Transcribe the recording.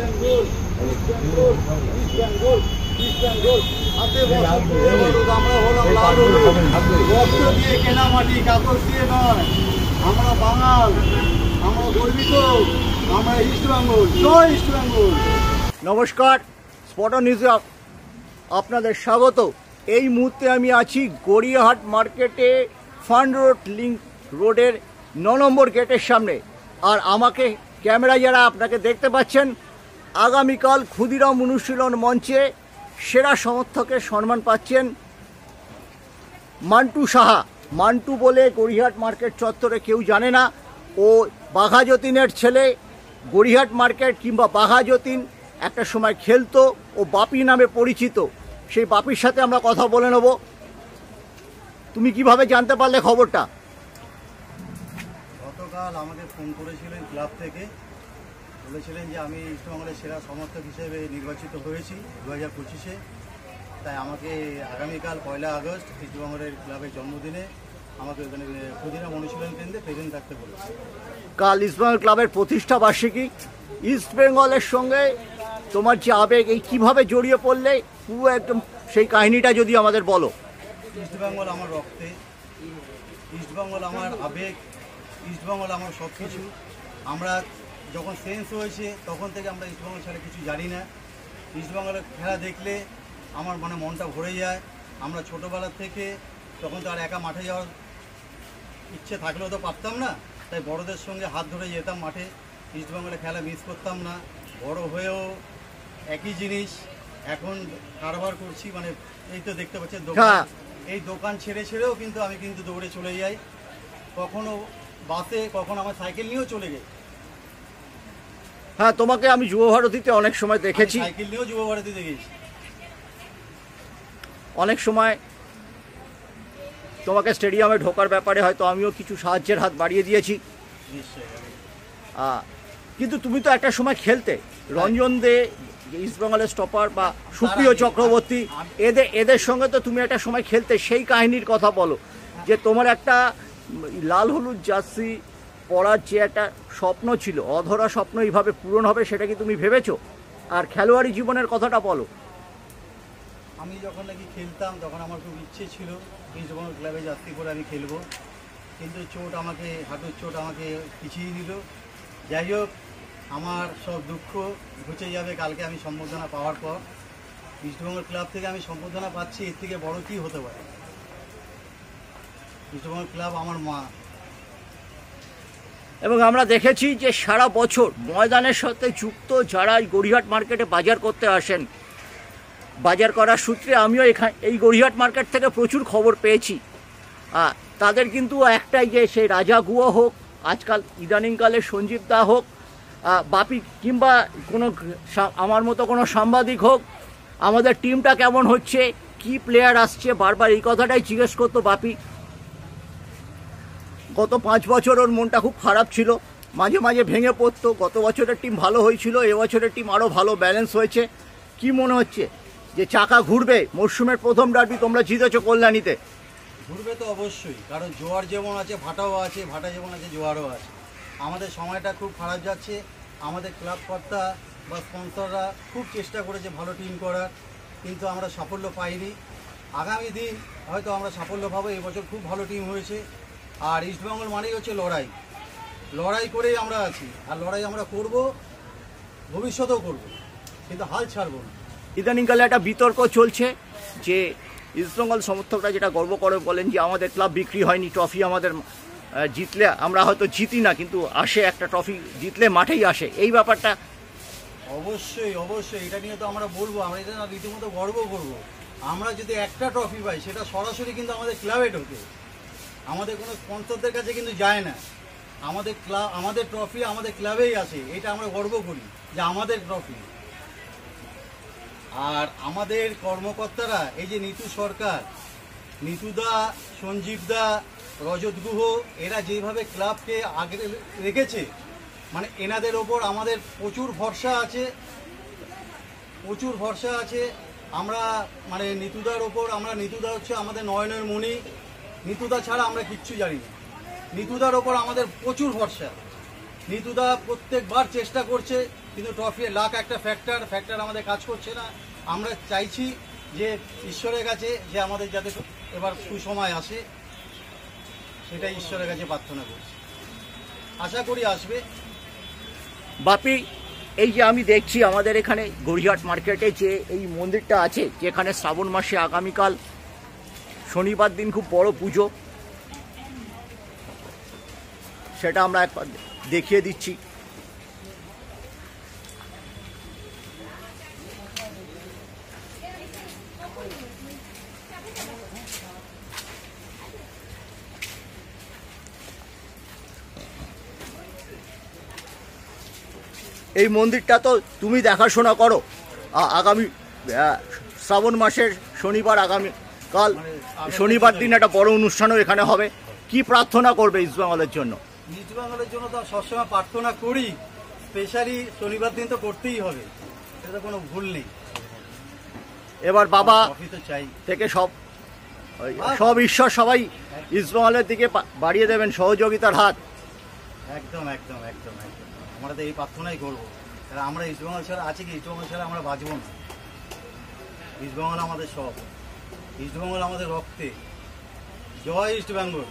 Bengal, east Bengal, east Bengal, east Bengal. হাতে বসত আমরা হলাম লাল হলুদ, রক্ত দিয়ে কেনা মাটি, কাপড় দিয়ে নয়। আমরা বাঙাল, আমরা গর্বিত, আমরা ইস্ট বেঙ্গল। জয় ইস্ট বেঙ্গল। নমস্কার, স্পটার নিউজে আপনাদের স্বাগত। এই মুহূর্তে আমি আছি গড়িয়াহাট মার্কেটে ফান্ড রোড লিঙ্ক রোডের 9 নম্বর গেটের সামনে। আর আমাকে ক্যামেরায় যারা আপনাকে দেখতে পাচ্ছেন, আগামীকাল ক্ষুদিরাম অনুশীলন মঞ্চে সেরা সমর্থকের সম্মান পাচ্ছেন মান্টু সাহা। মান্টু বলে গড়িয়াহাট মার্কেট চত্বরে কেউ জানে না। ও বাঘা যতীনের ছেলে। গড়িয়াহাট মার্কেট কিংবা বাঘা যতীন একটা সময় খেলতো, ও বাপি নামে পরিচিত। সেই বাপির সাথে আমরা কথা বলে নেব। তুমি কিভাবে জানতে পারলে খবরটা? গতকাল আমাকে ফোন করেছিলেন ক্লাব থেকে, বলেছিলেন যে আমি ইস্টবেঙ্গলের সেরা সমর্থক হিসেবে নির্বাচিত হয়েছি 2025-এ। তাই আমাকে আগামীকাল 1 আগস্ট ইস্টবেঙ্গলের ক্লাবের জন্মদিনে আমাকে ওখানে ক্ষুদিরাম অনুশীলন কেন্দ্রে প্রেজেন্ট থাকতে বলেছে। কাল ইস্টবেঙ্গল ক্লাবের প্রতিষ্ঠা বার্ষিকী। ইস্টবেঙ্গলের সঙ্গে তোমার যে আবেগ, এই কীভাবে জড়িয়ে পড়লে পুরো একদম সেই কাহিনীটা যদি আমাদের বলো। ইস্টবেঙ্গল আমার রক্তে, ইস্টবেঙ্গল আমার আবেগ, ইস্টবেঙ্গল আমার সব কিছু। আমরা যখন সেন্স হয়েছে তখন থেকে আমরা ইস্টবেঙ্গল ছাড়া কিছু জানি না। ইস্টবেঙ্গলের খেলা দেখলে আমার মনটা ভরে যায়। আমরা ছোটোবেলা থেকে তখন তো আর একা মাঠে যাওয়ার ইচ্ছে থাকলেও তো পারতাম না, তাই বড়দের সঙ্গে হাত ধরে যেতাম মাঠে। ইস্টবেঙ্গলের খেলা মিস করতাম না। বড় হয়েও একই জিনিস এখন কারবার করছি। এই তো দেখতে পাচ্ছি দোকান, এই দোকান ছেড়েও কিন্তু আমি দৌড়ে চলে যাই। কখনো বাসে, কখনো আমার সাইকেল নিয়েও চলে যাই। হ্যাঁ, তোমাকে আমি যুব ভারতীতে অনেক সময় দেখেছি। সাইকেল নিয়েও যুব ভারতীতে গেছি। অনেক সময় তোমাকে স্টেডিয়ামে ঢোকার ব্যাপারে হয়তো আমিও কিছু সাহায্যের হাত বাড়িয়ে দিয়েছি। কিন্তু তুমি তো একটা সময় খেলতে, রঞ্জন দে, ইস্টবেঙ্গলের স্টপার, বা সুপ্রিয় চক্রবর্তী, এদের সঙ্গে তো তুমি একটা সময় খেলতে। সেই কাহিনীর কথা বলো, যে তোমার একটা লাল হলুদ জার্সি পরার যে একটা স্বপ্ন ছিল, অধরা স্বপ্ন এইভাবে পূরণ হবে, সেটা কি তুমি ভেবেছো? আর খেলোয়াড়ি জীবনের কথাটা বলো। আমি যখন নাকি খেলতাম তখন আমার খুব ইচ্ছে ছিল ইস্টবেঙ্গল ক্লাবে জার্সি পরে আমি খেলবো, কিন্তু হাঁটুর চোট আমাকে পিছিয়ে দিল। যাই হোক, আমার সব দুঃখ ঘুচে যাবে কালকে আমি সম্বর্ধনা পাওয়ার পর। ইস্টবেঙ্গল ক্লাব থেকে আমি সম্বর্ধনা পাচ্ছি, এর থেকে বড় কী হতে পারে? ইস্টবেঙ্গল ক্লাব আমার মা। এবং আমরা দেখেছি যে সারা বছর ময়দানের সাথে যুক্ত যারা গড়িয়াহাট মার্কেটে বাজার করতে আসেন, বাজার করার সূত্রে আমিও এই গড়িয়াহাট মার্কেট থেকে প্রচুর খবর পেয়েছি। তাদের কিন্তু একটাই, যে সেই রাজা গুয়া হোক, আজকাল ইদানিংকালে সঞ্জীব দা হোক, বাপি, কিংবা কোনো আমার মতো কোনো সাংবাদিক হোক, আমাদের টিমটা কেমন হচ্ছে, কি প্লেয়ার আসছে, বারবার এই কথাটাই জিজ্ঞেস করতো বাপি। গত 5 বছর ওর মনটা খুব খারাপ ছিল, মাঝে মাঝে ভেঙে পড়তো। গত বছরের টিম ভালো হয়েছিল, এবছরের টিম আরও ভালো ব্যালেন্স হয়েছে। কি মনে হচ্ছে যে চাকা ঘুরবে? মরশুমের প্রথম ডার্বি তোমরা জিতেছো কল্যাণীতে। ঘুরবে তো অবশ্যই, কারণ জোয়ার যেমন আছে ভাটাও আছে, ভাটা যেমন আছে জোয়ারও আছে। আমাদের সময়টা খুব খারাপ যাচ্ছে। আমাদের ক্লাব কর্তা বা স্পন্সররা খুব চেষ্টা করেছে ভালো টিম করার, কিন্তু আমরা সাফল্য পাইনি। আগামী দিন হয়তো আমরা সাফল্য পাবো। এবছর খুব ভালো টিম হয়েছে। আর ইস্টবেঙ্গল মানেই হচ্ছে লড়াই করেই আমরা আছি, আর লড়াই আমরা করব, ভবিষ্যতেও করব, কিন্তু হাল ছাড়ব না। ইদানিংকালে একটা বিতর্ক চলছে যে ইস্টবেঙ্গল সমর্থকরা যেটা গর্ব করে বলেন যে আমাদের ক্লাব বিক্রি হয়নি, ট্রফি আমাদের জিতলে, আমরা হয়তো জিতি না কিন্তু আসে, একটা ট্রফি জিতলে মাঠেই আসে। এই ব্যাপারটা অবশ্যই এটা নিয়ে তো আমরা বলবো, আমরা এটা রীতিমতো গর্ব করব। আমরা যদি একটা ট্রফি পাই, সেটা সরাসরি কিন্তু আমাদের ক্লাবে ঢোকে, আমাদের কোনো স্পন্সরদের কাছে কিন্তু যায় না। আমাদের ট্রফি আমাদের ক্লাবেই আসে, এটা আমরা গর্ব করি যে আমাদের ট্রফি। আর আমাদের কর্মকর্তারা, এই যে নিতু সরকার, নিতুদা, সঞ্জীবদা, রজত গুহ, এরা যেভাবে ক্লাবকে আগে রেখেছে, এনাদের ওপর আমাদের প্রচুর ভরসা আছে। আমরা নিতুদার ওপর, নিতুদা হচ্ছে আমাদের নয়নের মণি। নিতুদা ছাড়া আমরা কিচ্ছু জানি না। নিতুদার ওপর আমাদের প্রচুর ভরসা। নিতুদা প্রত্যেকবার চেষ্টা করছে কিন্তু ট্রফি লাখ একটা ফ্যাক্টর আমাদের কাজ করছে না। আমরা চাইছি যে ঈশ্বরের কাছে যে আমাদের যাতে এবার সুসময় আসে, সেটাই ঈশ্বরের কাছে প্রার্থনা করছি, আশা করি আসবে। বাপি, এই যে আমি দেখছি আমাদের এখানে গড়িয়াহাট মার্কেটে যে এই মন্দিরটা আছে, যেখানে শ্রাবণ মাসে আগামীকাল শনিবার দিন খুব বড় পুজো, সেটা আমরা একবার দেখিয়ে দিচ্ছি। এই মন্দিরটা তো তুমি দেখাশোনা করো। আগামী শ্রাবণ মাসের শনিবার, আগামীকাল শনিবার দিন একটা বড় অনুষ্ঠানও এখানে হবে। কি প্রার্থনা করবে ইস্ট বেঙ্গলের জন্য? ইস্ট বেঙ্গলের জন্য তো সবসময় প্রার্থনা করি, স্পেশালি শনিবার দিন তো করতেই হবে, এটা কোনো ভুল নেই। এবার বাবা ট্রফি তো চাই থেকে সব ঈশ্বর সবাই ইস্ট বেঙ্গলের দিকে বাড়িয়ে দেবেন সহযোগিতার হাত। একদম একদম একদম একদম, আমরা তো এই প্রার্থনাই করবো। কারণ আমরা ইস্ট বেঙ্গল ছাড়া আছি কি, ইস্ট বেঙ্গল ছাড়া আমরা বাঁচবো না। ইস্ট বেঙ্গল আমাদের সব, ইস্ট বেঙ্গল আমাদের রক্তে। জয় ইস্ট বেঙ্গল।